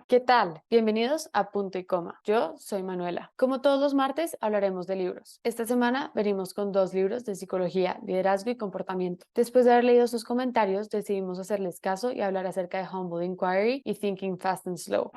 ¿Qué tal? Bienvenidos a Punto y Coma. Yo soy Manuela. Como todos los martes, hablaremos de libros. Esta semana venimos con dos libros de psicología, liderazgo y comportamiento. Después de haber leído sus comentarios, decidimos hacerles caso y hablar acerca de Humble Inquiry y Thinking Fast and Slow.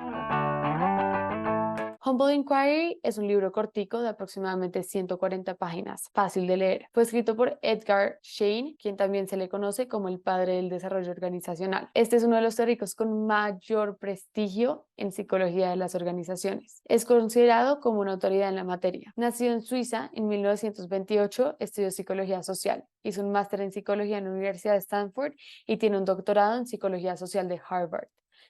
Humble Inquiry es un libro cortico de aproximadamente 140 páginas, fácil de leer. Fue escrito por Edgar Schein, quien también se le conoce como el padre del desarrollo organizacional. Este es uno de los teóricos con mayor prestigio en psicología de las organizaciones. Es considerado como una autoridad en la materia. Nacido en Suiza en 1928, estudió psicología social. Hizo un máster en psicología en la Universidad de Stanford y tiene un doctorado en psicología social de Harvard.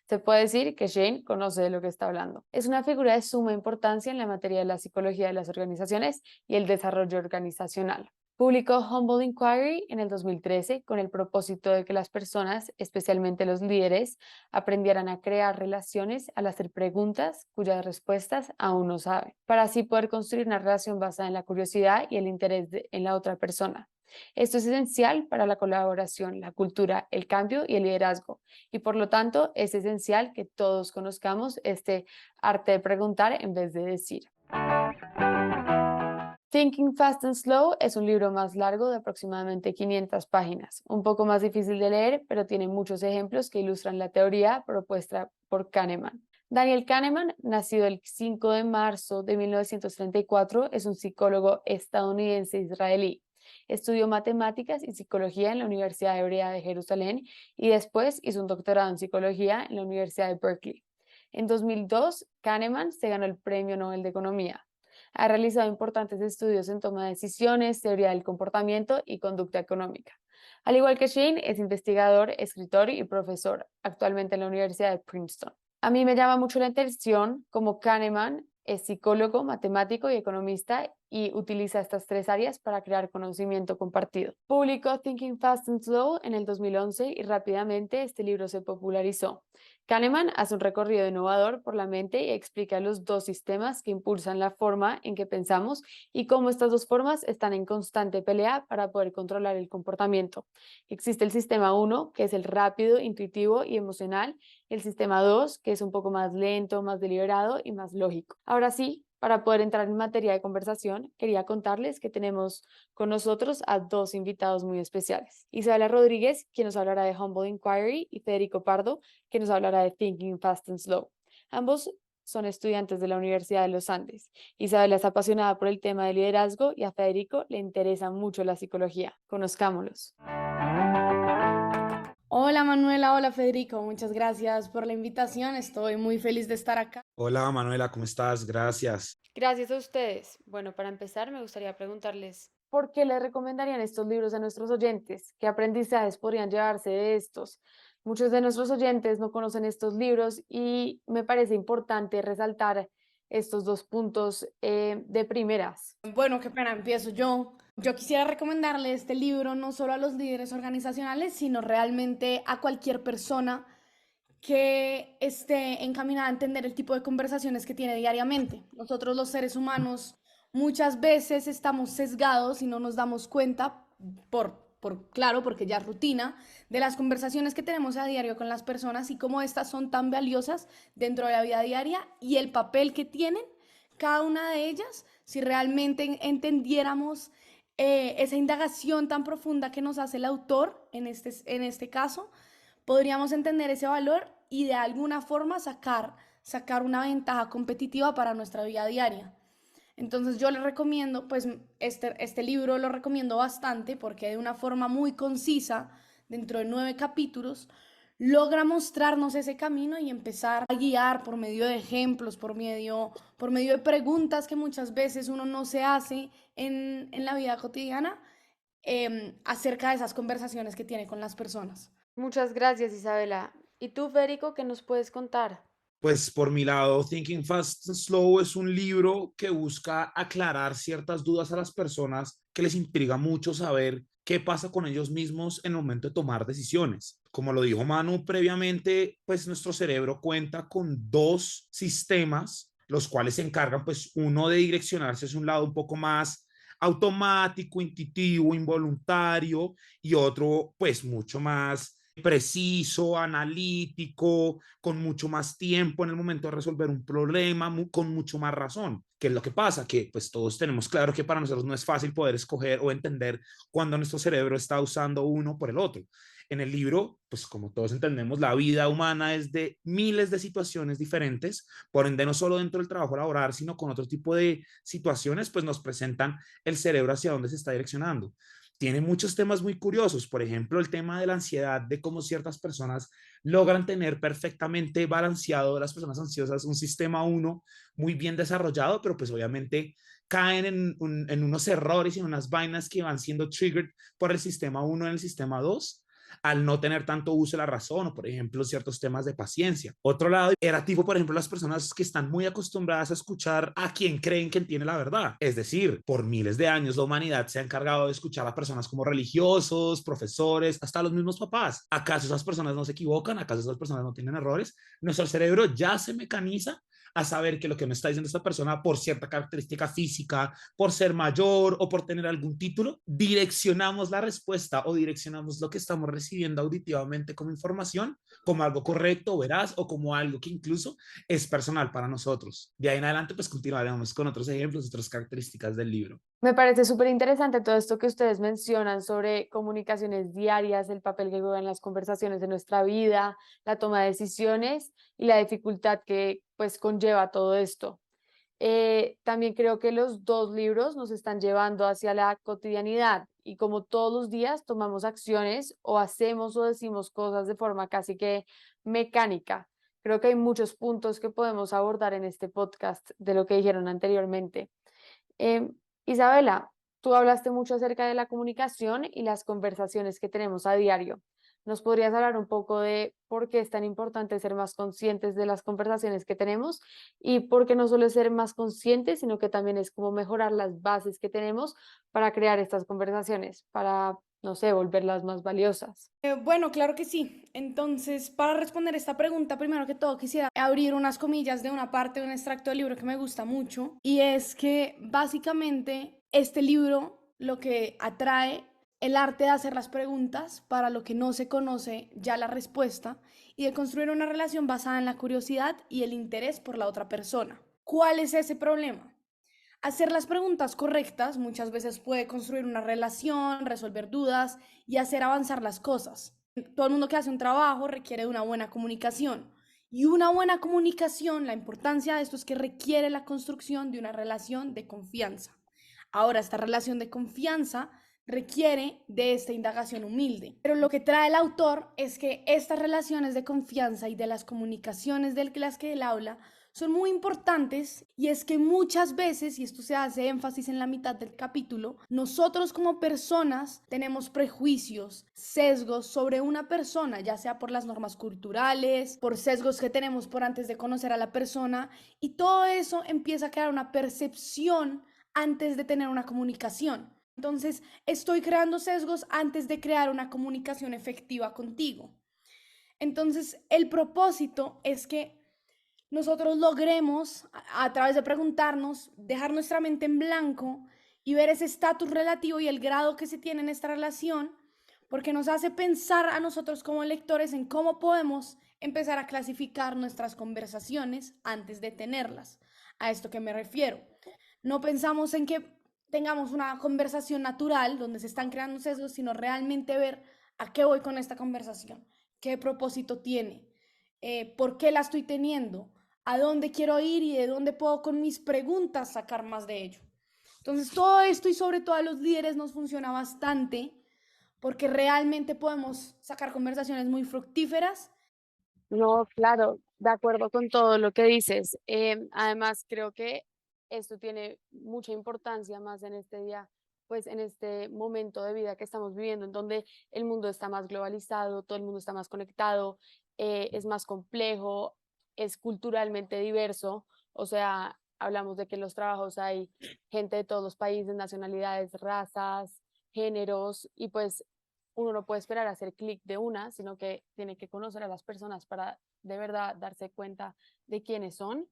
Se puede decir que Shane conoce de lo que está hablando. Es una figura de suma importancia en la materia de la psicología de las organizaciones y el desarrollo organizacional. Publicó Humble Inquiry en el 2013 con el propósito de que las personas, especialmente los líderes, aprendieran a crear relaciones al hacer preguntas cuyas respuestas aún no saben, para así poder construir una relación basada en la curiosidad y el interés en la otra persona. Esto es esencial para la colaboración, la cultura, el cambio y el liderazgo, y por lo tanto es esencial que todos conozcamos este arte de preguntar en vez de decir. Thinking Fast and Slow es un libro más largo de aproximadamente 500 páginas, un poco más difícil de leer, pero tiene muchos ejemplos que ilustran la teoría propuesta por Kahneman. Daniel Kahneman, nacido el 5 de marzo de 1934, es un psicólogo estadounidense israelí. Estudió matemáticas y psicología en la Universidad Hebrea de Jerusalén y después hizo un doctorado en psicología en la Universidad de Berkeley. En 2002, Kahneman se ganó el Premio Nobel de Economía. Ha realizado importantes estudios en toma de decisiones, teoría del comportamiento y conducta económica. Al igual que Shane, es investigador, escritor y profesor, actualmente en la Universidad de Princeton. A mí me llama mucho la atención cómo Kahneman es psicólogo, matemático y economista y utiliza estas tres áreas para crear conocimiento compartido. Publicó Thinking Fast and Slow en el 2011 y rápidamente este libro se popularizó. Kahneman hace un recorrido innovador por la mente y explica los dos sistemas que impulsan la forma en que pensamos y cómo estas dos formas están en constante pelea para poder controlar el comportamiento. Existe el sistema 1, que es el rápido, intuitivo y emocional, el sistema 2, que es un poco más lento, más deliberado y más lógico. Ahora sí, para poder entrar en materia de conversación, quería contarles que tenemos con nosotros a dos invitados muy especiales. Isabela Rodríguez, quien nos hablará de Humble Inquiry, y Federico Pardo, que nos hablará de Thinking Fast and Slow. Ambos son estudiantes de la Universidad de los Andes. Isabela es apasionada por el tema de liderazgo y a Federico le interesa mucho la psicología. Conozcámoslos. Hola Manuela, hola Federico, muchas gracias por la invitación, estoy muy feliz de estar acá. Hola Manuela, ¿cómo estás? Gracias. Gracias a ustedes. Bueno, para empezar, me gustaría preguntarles, ¿por qué le recomendarían estos libros a nuestros oyentes? ¿Qué aprendizajes podrían llevarse de estos? Muchos de nuestros oyentes no conocen estos libros y me parece importante resaltar estos dos puntos de primeras. Bueno, qué pena, empiezo yo. Yo quisiera recomendarle este libro no solo a los líderes organizacionales, sino realmente a cualquier persona que esté encaminada a entender el tipo de conversaciones que tiene diariamente. Nosotros los seres humanos muchas veces estamos sesgados y no nos damos cuenta claro, porque ya es rutina, de las conversaciones que tenemos a diario con las personas y cómo estas son tan valiosas dentro de la vida diaria y el papel que tienen cada una de ellas si realmente entendiéramos esa indagación tan profunda que nos hace el autor en este caso, podríamos entender ese valor y de alguna forma sacar una ventaja competitiva para nuestra vida diaria. Entonces yo le recomiendo, pues este libro lo recomiendo bastante porque de una forma muy concisa, dentro de 9 capítulos, logra mostrarnos ese camino y empezar a guiar por medio de ejemplos, por medio de preguntas que muchas veces uno no se hace en la vida cotidiana acerca de esas conversaciones que tiene con las personas. Muchas gracias, Isabela. ¿Y tú, Federico, qué nos puedes contar? Pues por mi lado, Thinking Fast and Slow es un libro que busca aclarar ciertas dudas a las personas que les intriga mucho saber qué pasa con ellos mismos en el momento de tomar decisiones. Como lo dijo Manu previamente, pues nuestro cerebro cuenta con dos sistemas, los cuales se encargan, pues uno de direccionarse hacia un lado un poco más automático, intuitivo, involuntario, y otro, pues mucho más preciso, analítico, con mucho más tiempo en el momento de resolver un problema, con mucho más razón. ¿Qué es lo que pasa? Que pues todos tenemos claro que para nosotros no es fácil poder escoger o entender cuándo nuestro cerebro está usando uno por el otro. En el libro, pues como todos entendemos, la vida humana es de miles de situaciones diferentes, por ende no solo dentro del trabajo laboral, sino con otro tipo de situaciones, pues nos presentan el cerebro hacia dónde se está direccionando. Tiene muchos temas muy curiosos, por ejemplo, el tema de la ansiedad, de cómo ciertas personas logran tener perfectamente balanceado, las personas ansiosas, un sistema uno muy bien desarrollado, pero pues obviamente caen en unos errores y en unas vainas que van siendo triggered por el sistema uno en el sistema 2 al no tener tanto uso de la razón o, por ejemplo, ciertos temas de paciencia. Otro lado era tipo, por ejemplo, las personas que están muy acostumbradas a escuchar a quien creen que tiene la verdad. Es decir, por miles de años la humanidad se ha encargado de escuchar a personas como religiosos, profesores, hasta los mismos papás. ¿Acaso esas personas no se equivocan? ¿Acaso esas personas no tienen errores? Nuestro cerebro ya se mecaniza a saber que lo que me está diciendo esta persona por cierta característica física, por ser mayor o por tener algún título, direccionamos la respuesta o direccionamos lo que estamos recibiendo auditivamente como información como algo correcto, veraz o como algo que incluso es personal para nosotros. De ahí en adelante, pues continuaremos con otros ejemplos, otras características del libro. Me parece súper interesante todo esto que ustedes mencionan sobre comunicaciones diarias, el papel que juegan las conversaciones de nuestra vida, la toma de decisiones y la dificultad que pues conlleva todo esto. También creo que los dos libros nos están llevando hacia la cotidianidad y como todos los días tomamos acciones o hacemos o decimos cosas de forma casi que mecánica. Creo que hay muchos puntos que podemos abordar en este podcast de lo que dijeron anteriormente. Em, Isabela, tú hablaste mucho acerca de la comunicación y las conversaciones que tenemos a diario. ¿Nos podrías hablar un poco de por qué es tan importante ser más conscientes de las conversaciones que tenemos y por qué no solo es ser más conscientes, sino que también es como mejorar las bases que tenemos para crear estas conversaciones, para, no sé, volverlas más valiosas? Bueno, claro que sí. Entonces, para responder esta pregunta, primero que todo quisiera abrir unas comillas de una parte de un extracto del libro que me gusta mucho, y es que básicamente este libro lo que atrae el arte de hacer las preguntas para lo que no se conoce ya la respuesta y de construir una relación basada en la curiosidad y el interés por la otra persona. ¿Cuál es ese problema? Hacer las preguntas correctas muchas veces puede construir una relación, resolver dudas y hacer avanzar las cosas. Todo el mundo que hace un trabajo requiere de una buena comunicación. Y una buena comunicación, la importancia de esto es que requiere la construcción de una relación de confianza. Ahora, esta relación de confianza requiere de esta indagación humilde. Pero lo que trae el autor es que estas relaciones de confianza y de las comunicaciones de las que él habla son muy importantes, y es que muchas veces, y esto se hace énfasis en la mitad del capítulo, nosotros como personas tenemos prejuicios, sesgos sobre una persona, ya sea por las normas culturales, por sesgos que tenemos por antes de conocer a la persona, y todo eso empieza a crear una percepción antes de tener una comunicación. Entonces, estoy creando sesgos antes de crear una comunicación efectiva contigo. Entonces, el propósito es que nosotros logremos, a través de preguntarnos, dejar nuestra mente en blanco y ver ese estatus relativo y el grado que se tiene en esta relación, porque nos hace pensar a nosotros como lectores en cómo podemos empezar a clasificar nuestras conversaciones antes de tenerlas. A esto que me refiero. No pensamos en que tengamos una conversación natural donde se están creando sesgos, sino realmente ver a qué voy con esta conversación, qué propósito tiene, por qué la estoy teniendo, a dónde quiero ir y de dónde puedo con mis preguntas sacar más de ello. Entonces, todo esto y sobre todo a los líderes nos funciona bastante porque realmente podemos sacar conversaciones muy fructíferas. No, claro, de acuerdo con todo lo que dices. Además, creo que esto tiene mucha importancia más en este día, pues en este momento de vida que estamos viviendo, en donde el mundo está más globalizado, todo el mundo está más conectado, es más complejo, es culturalmente diverso. O sea, hablamos de que en los trabajos hay gente de todos los países, nacionalidades, razas, géneros, y pues uno no puede esperar a hacer clic de una, sino que tiene que conocer a las personas para de verdad darse cuenta de quiénes son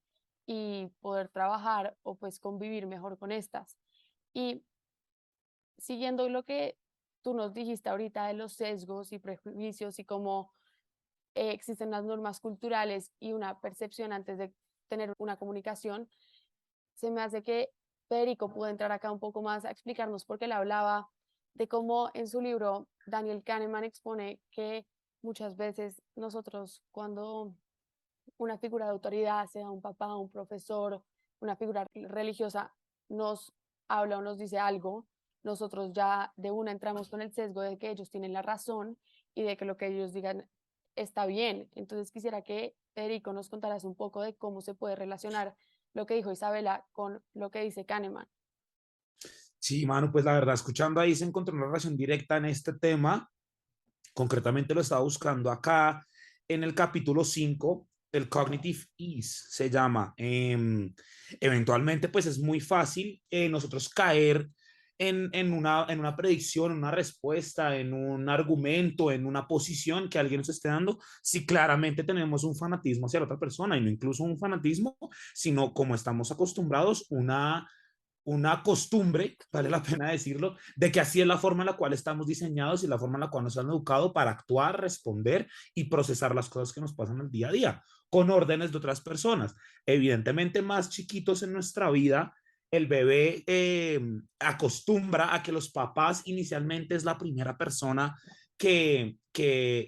y poder trabajar o pues convivir mejor con estas. Y siguiendo lo que tú nos dijiste ahorita de los sesgos y prejuicios y cómo existen las normas culturales y una percepción antes de tener una comunicación, se me hace que Federico pudo entrar acá un poco más a explicarnos porque él hablaba de cómo en su libro Daniel Kahneman expone que muchas veces nosotros cuando una figura de autoridad, sea un papá, un profesor, una figura religiosa, nos habla o nos dice algo, nosotros ya de una entramos con el sesgo de que ellos tienen la razón y de que lo que ellos digan está bien. Entonces quisiera que Federico nos contaras un poco de cómo se puede relacionar lo que dijo Isabela con lo que dice Kahneman. Sí, mano, pues la verdad, escuchando ahí se encontró una relación directa en este tema. Concretamente lo estaba buscando acá en el capítulo 5, el Cognitive Ease se llama. Eventualmente, pues es muy fácil nosotros caer en una predicción, en una respuesta, en un argumento, en una posición que alguien nos esté dando, si claramente tenemos un fanatismo hacia la otra persona, y no incluso un fanatismo, sino como estamos acostumbrados, una costumbre, vale la pena decirlo, de que así es la forma en la cual estamos diseñados y la forma en la cual nos han educado para actuar, responder y procesar las cosas que nos pasan el día a día, con órdenes de otras personas. Evidentemente, más chiquitos en nuestra vida, el bebé acostumbra a que los papás inicialmente es la primera persona que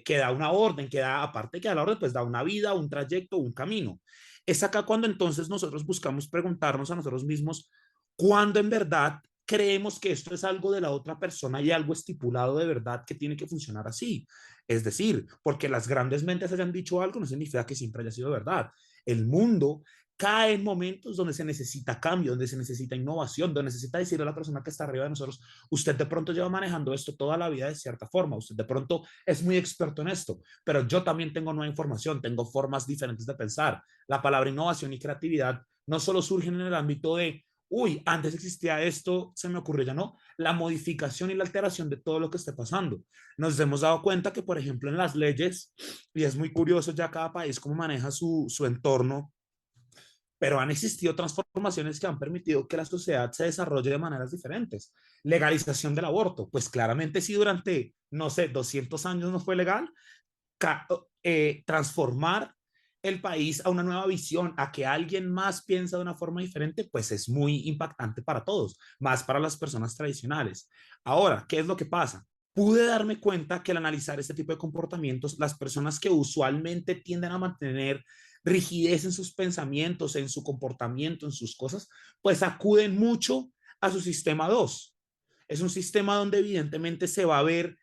da una orden, que da, aparte que da la orden, pues da una vida, un trayecto, un camino. Es acá cuando entonces nosotros buscamos preguntarnos a nosotros mismos cuando en verdad creemos que esto es algo de la otra persona y algo estipulado de verdad que tiene que funcionar así. Es decir, porque las grandes mentes hayan dicho algo no significa que siempre haya sido verdad. El mundo cae en momentos donde se necesita cambio, donde se necesita innovación, donde necesita decirle a la persona que está arriba de nosotros, usted de pronto lleva manejando esto toda la vida de cierta forma, usted de pronto es muy experto en esto, pero yo también tengo nueva información, tengo formas diferentes de pensar. La palabra innovación y creatividad no solo surgen en el ámbito de uy, antes existía esto, se me ocurrió ya no, la modificación y la alteración de todo lo que esté pasando. Nos hemos dado cuenta que, por ejemplo, en las leyes, y es muy curioso ya cada país cómo maneja su entorno, pero han existido transformaciones que han permitido que la sociedad se desarrolle de maneras diferentes. Legalización del aborto, pues claramente si durante, no sé, 200 años no fue legal, transformar el país a una nueva visión, a que alguien más piensa de una forma diferente, pues es muy impactante para todos, más para las personas tradicionales. Ahora, ¿qué es lo que pasa? Pude darme cuenta que al analizar este tipo de comportamientos, las personas que usualmente tienden a mantener rigidez en sus pensamientos, en su comportamiento, en sus cosas, pues acuden mucho a su sistema 2. Es un sistema donde evidentemente se va a ver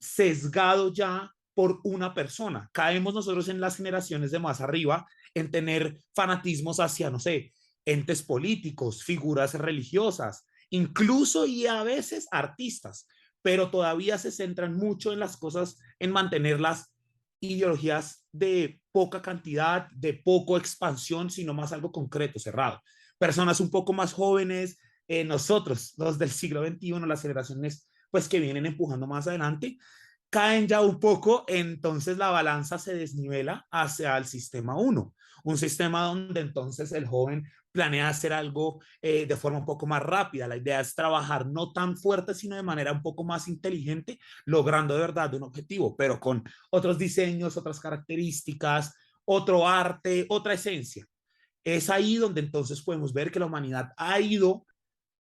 sesgado ya por una persona. Caemos nosotros en las generaciones de más arriba en tener fanatismos hacia, no sé, entes políticos, figuras religiosas, incluso y a veces artistas, pero todavía se centran mucho en las cosas, en mantener las ideologías de poca cantidad, de poco expansión, sino más algo concreto, cerrado. Personas un poco más jóvenes, nosotros, los del siglo XXI, las generaciones pues que vienen empujando más adelante, caen ya un poco, entonces la balanza se desnivela hacia el sistema uno, un sistema donde entonces el joven planea hacer algo de forma un poco más rápida. La idea es trabajar no tan fuerte, sino de manera un poco más inteligente, logrando de verdad un objetivo, pero con otros diseños, otras características, otro arte, otra esencia. Es ahí donde entonces podemos ver que la humanidad ha ido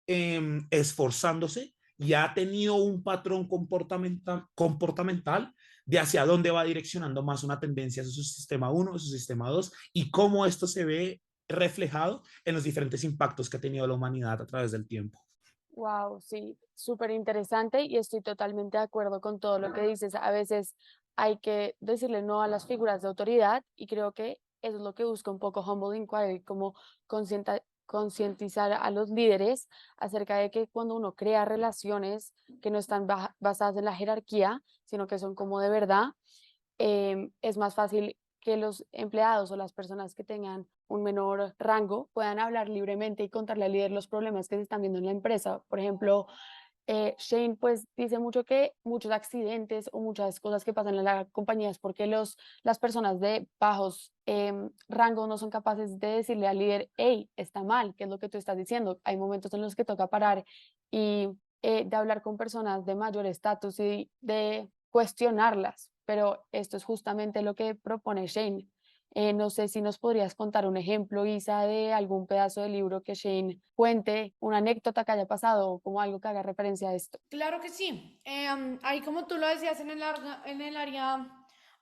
esforzándose y ha tenido un patrón comportamental de hacia dónde va direccionando más una tendencia hacia su sistema uno, su sistema 2 y cómo esto se ve reflejado en los diferentes impactos que ha tenido la humanidad a través del tiempo. Wow, sí, súper interesante y estoy totalmente de acuerdo con todo lo que dices. A veces hay que decirle no a las figuras de autoridad y creo que eso es lo que busca un poco Humble Inquiry, como concientizar a los líderes acerca de que cuando uno crea relaciones que no están basadas en la jerarquía, sino que son como de verdad, es más fácil que los empleados o las personas que tengan un menor rango puedan hablar libremente y contarle al líder los problemas que se están viendo en la empresa. Por ejemplo, Shane pues dice mucho que muchos accidentes o muchas cosas que pasan en la compañía es porque las personas de bajos rangos no son capaces de decirle al líder, hey, está mal, ¿qué es lo que tú estás diciendo? Hay momentos en los que toca parar y de hablar con personas de mayor estatus y de cuestionarlas, pero esto es justamente lo que propone Shane. No sé si nos podrías contar un ejemplo, Isa, de algún pedazo del libro que Shane cuente, una anécdota que haya pasado o como algo que haga referencia a esto. Claro que sí. Ahí como tú lo decías en el área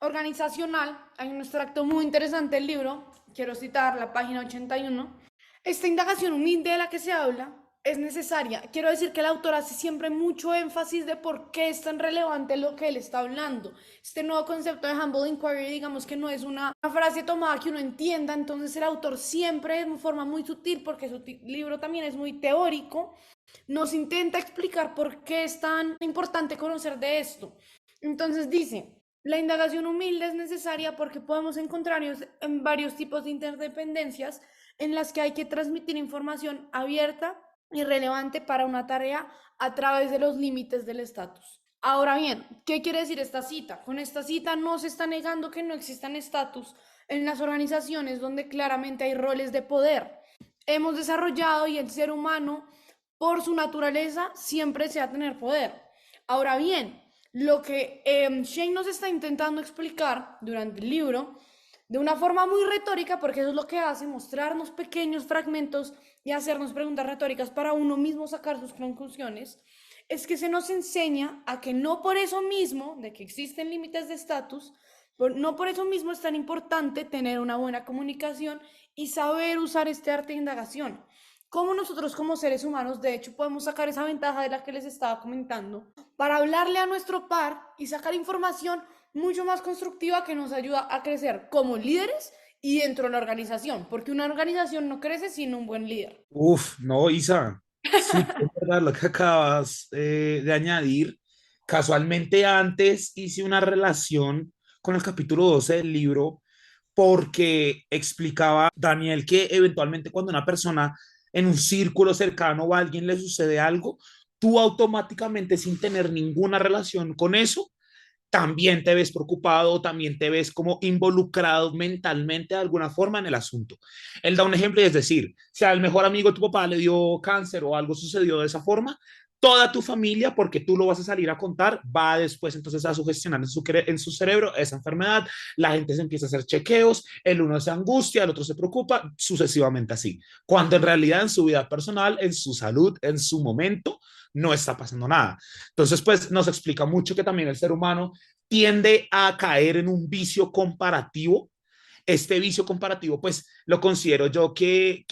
organizacional, hay un extracto muy interesante del libro, quiero citar la página 81. Esta indagación humilde de la que se habla es necesaria. Quiero decir que el autor hace siempre mucho énfasis de por qué es tan relevante lo que él está hablando. Este nuevo concepto de humble inquiry, digamos que no es una frase tomada que uno entienda, entonces el autor siempre de forma muy sutil, porque su libro también es muy teórico, nos intenta explicar por qué es tan importante conocer de esto. Entonces dice, la indagación humilde es necesaria porque podemos encontrarnos en varios tipos de interdependencias en las que hay que transmitir información abierta y relevante para una tarea a través de los límites del estatus. Ahora bien, ¿qué quiere decir esta cita? Con esta cita no se está negando que no existan estatus en las organizaciones donde claramente hay roles de poder. Hemos desarrollado y el ser humano por su naturaleza siempre se va a tener poder. Ahora bien, lo que Shane nos está intentando explicar durante el libro, de una forma muy retórica, porque eso es lo que hace, mostrarnos pequeños fragmentos y hacernos preguntas retóricas para uno mismo sacar sus conclusiones, es que se nos enseña a que no por eso mismo, de que existen límites de estatus, no por eso mismo es tan importante tener una buena comunicación y saber usar este arte de indagación. Cómo nosotros como seres humanos, de hecho, podemos sacar esa ventaja de la que les estaba comentando para hablarle a nuestro par y sacar información mucho más constructiva que nos ayuda a crecer como líderes y dentro de la organización, porque una organización no crece sin un buen líder. Uf, no, Isa, súper verdad lo que acabas de añadir. Casualmente antes hice una relación con el capítulo 12 del libro porque explicaba Daniel que eventualmente cuando una persona en un círculo cercano o a alguien le sucede algo, tú automáticamente sin tener ninguna relación con eso, también te ves preocupado, también te ves como involucrado mentalmente de alguna forma en el asunto. Él da un ejemplo y es decir, si al mejor amigo de tu papá le dio cáncer o algo sucedió de esa forma, toda tu familia, porque tú lo vas a salir a contar, va después entonces a sugestionar en su cerebro esa enfermedad, la gente se empieza a hacer chequeos, el uno se angustia, el otro se preocupa, sucesivamente así, cuando en realidad en su vida personal, en su salud, en su momento, no está pasando nada. Entonces, pues nos explica mucho que también el ser humano tiende a caer en un vicio comparativo. Este vicio comparativo, pues lo considero yo que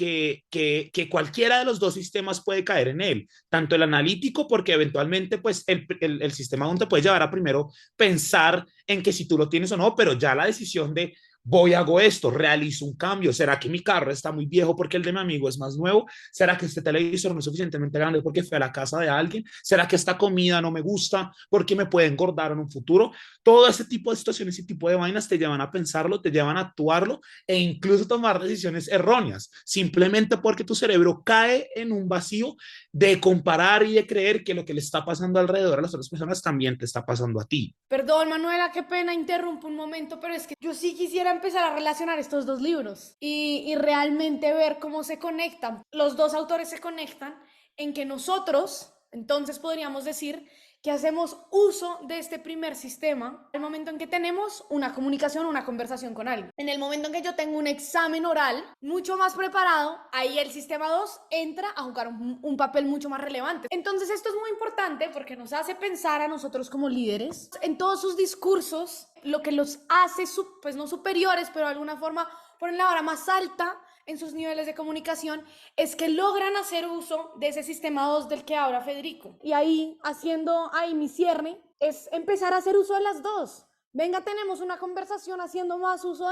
cualquiera de los dos sistemas puede caer en él, tanto el analítico, porque eventualmente pues el sistema aún te puede llevar a primero pensar en que si tú lo tienes o no, pero ya la decisión de voy, hago esto, realizo un cambio. ¿Será que mi carro está muy viejo porque el de mi amigo es más nuevo? ¿Será que este televisor no es suficientemente grande porque fue a la casa de alguien? ¿Será que esta comida no me gusta porque me puede engordar en un futuro? Todo ese tipo de situaciones y tipo de vainas te llevan a pensarlo, te llevan a actuarlo e incluso tomar decisiones erróneas, simplemente porque tu cerebro cae en un vacío de comparar y de creer que lo que le está pasando alrededor a las otras personas también te está pasando a ti. Perdón, Manuela, qué pena, interrumpo un momento, pero es que yo sí quisiera empezar a relacionar estos dos libros y realmente ver cómo se conectan. Los dos autores se conectan en que nosotros, entonces podríamos decir que hacemos uso de este primer sistema en el momento en que tenemos una comunicación, una conversación con alguien. En el momento en que yo tengo un examen oral mucho más preparado, ahí el sistema 2 entra a jugar un papel mucho más relevante. Entonces esto es muy importante porque nos hace pensar a nosotros como líderes en todos sus discursos, lo que los hace, pues no superiores, pero de alguna forma ponen la vara más alta en sus niveles de comunicación, es que logran hacer uso de ese sistema 2 del que habla Federico. Y ahí, haciendo ahí mi cierre, es empezar a hacer uso de las dos. Venga, tenemos una conversación haciendo más uso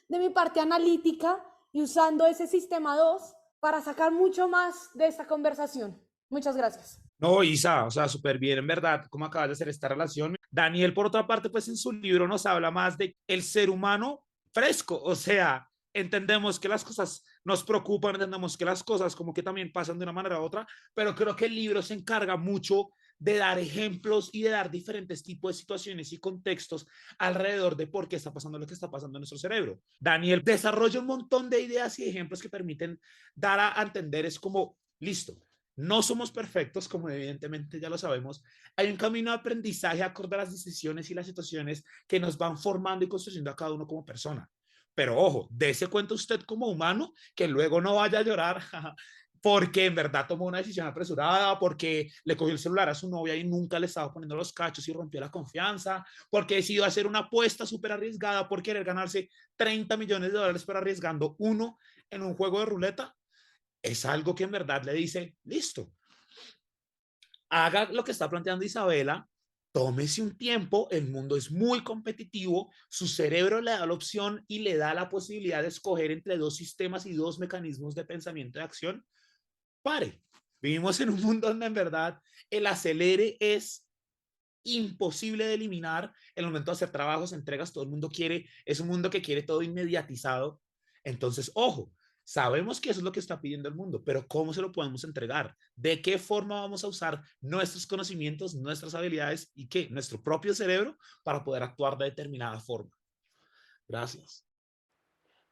de mi parte analítica y usando ese sistema 2 para sacar mucho más de esta conversación. Muchas gracias. No, Isa, o sea, súper bien, en verdad, cómo acabas de hacer esta relación. Daniel, por otra parte, pues en su libro nos habla más de el ser humano fresco, o sea, entendemos que las cosas nos preocupan, entendemos que las cosas como que también pasan de una manera u otra, pero creo que el libro se encarga mucho de dar ejemplos y de dar diferentes tipos de situaciones y contextos alrededor de por qué está pasando lo que está pasando en nuestro cerebro. Daniel desarrolla un montón de ideas y ejemplos que permiten dar a entender, es como, listo, No somos perfectos, como evidentemente ya lo sabemos. Hay un camino de aprendizaje acorde a las decisiones y las situaciones que nos van formando y construyendo a cada uno como persona. Pero ojo, dése cuenta usted como humano que luego no vaya a llorar porque en verdad tomó una decisión apresurada, porque le cogió el celular a su novia y nunca le estaba poniendo los cachos y rompió la confianza, porque decidió hacer una apuesta súper arriesgada por querer ganarse 30 millones de dólares, pero arriesgando uno en un juego de ruleta. Es algo que en verdad le dice, listo, haga lo que está planteando Isabela, tómese un tiempo, el mundo es muy competitivo, su cerebro le da la opción y le da la posibilidad de escoger entre dos sistemas y dos mecanismos de pensamiento y acción. Pare, vivimos en un mundo donde en verdad el acelere es imposible de eliminar. En el momento de hacer trabajos, entregas, todo el mundo quiere, es un mundo que quiere todo inmediatizado. Entonces, ojo, sabemos que eso es lo que está pidiendo el mundo, pero ¿cómo se lo podemos entregar? ¿De qué forma vamos a usar nuestros conocimientos, nuestras habilidades y qué? Nuestro propio cerebro para poder actuar de determinada forma. Gracias.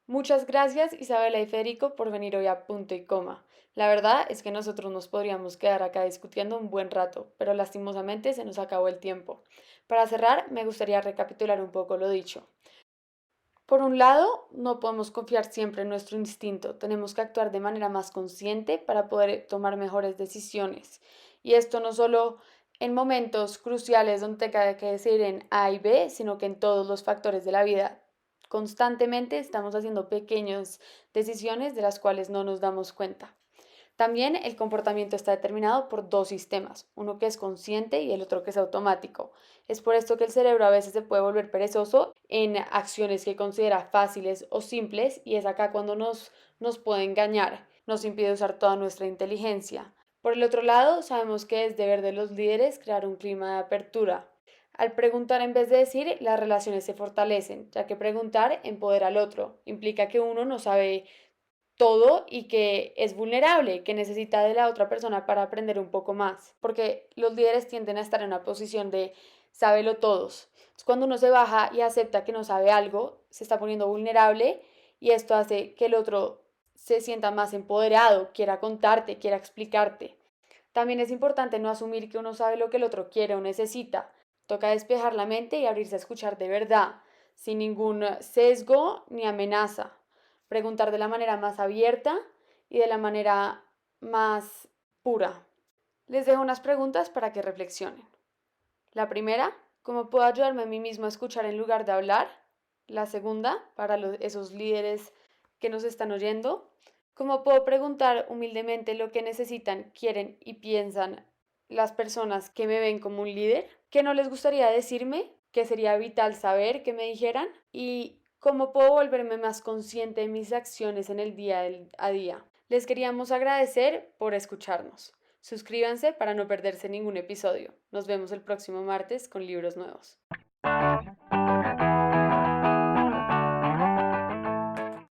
Muchas gracias Isabela y Federico por venir hoy a punto y coma. La verdad es que nosotros nos podríamos quedar acá discutiendo un buen rato, pero lastimosamente se nos acabó el tiempo. Para cerrar, me gustaría recapitular un poco lo dicho. Por un lado, no podemos confiar siempre en nuestro instinto, tenemos que actuar de manera más consciente para poder tomar mejores decisiones. Y esto no solo en momentos cruciales donde tenga que decidir en A y B, sino que en todos los factores de la vida. Constantemente estamos haciendo pequeñas decisiones de las cuales no nos damos cuenta. También el comportamiento está determinado por dos sistemas, uno que es consciente y el otro que es automático. Es por esto que el cerebro a veces se puede volver perezoso en acciones que considera fáciles o simples y es acá cuando nos puede engañar, nos impide usar toda nuestra inteligencia. Por el otro lado, sabemos que es deber de los líderes crear un clima de apertura. Al preguntar en vez de decir, las relaciones se fortalecen, ya que preguntar empodera al otro, implica que uno no sabe todo y que es vulnerable, que necesita de la otra persona para aprender un poco más, porque los líderes tienden a estar en una posición de sábelo todos. Entonces, cuando uno se baja y acepta que no sabe algo, se está poniendo vulnerable y esto hace que el otro se sienta más empoderado, quiera contarte, quiera explicarte. También es importante no asumir que uno sabe lo que el otro quiere o necesita. Toca despejar la mente y abrirse a escuchar de verdad, sin ningún sesgo ni amenaza. Preguntar de la manera más abierta y de la manera más pura. Les dejo unas preguntas para que reflexionen. La primera, ¿cómo puedo ayudarme a mí mismo a escuchar en lugar de hablar? La segunda, para esos líderes que nos están oyendo, ¿cómo puedo preguntar humildemente lo que necesitan, quieren y piensan las personas que me ven como un líder? ¿Qué no les gustaría decirme? ¿Qué sería vital saber que me dijeran? ¿Y cómo puedo volverme más consciente de mis acciones en el día a día? Les queríamos agradecer por escucharnos. Suscríbanse para no perderse ningún episodio. Nos vemos el próximo martes con libros nuevos.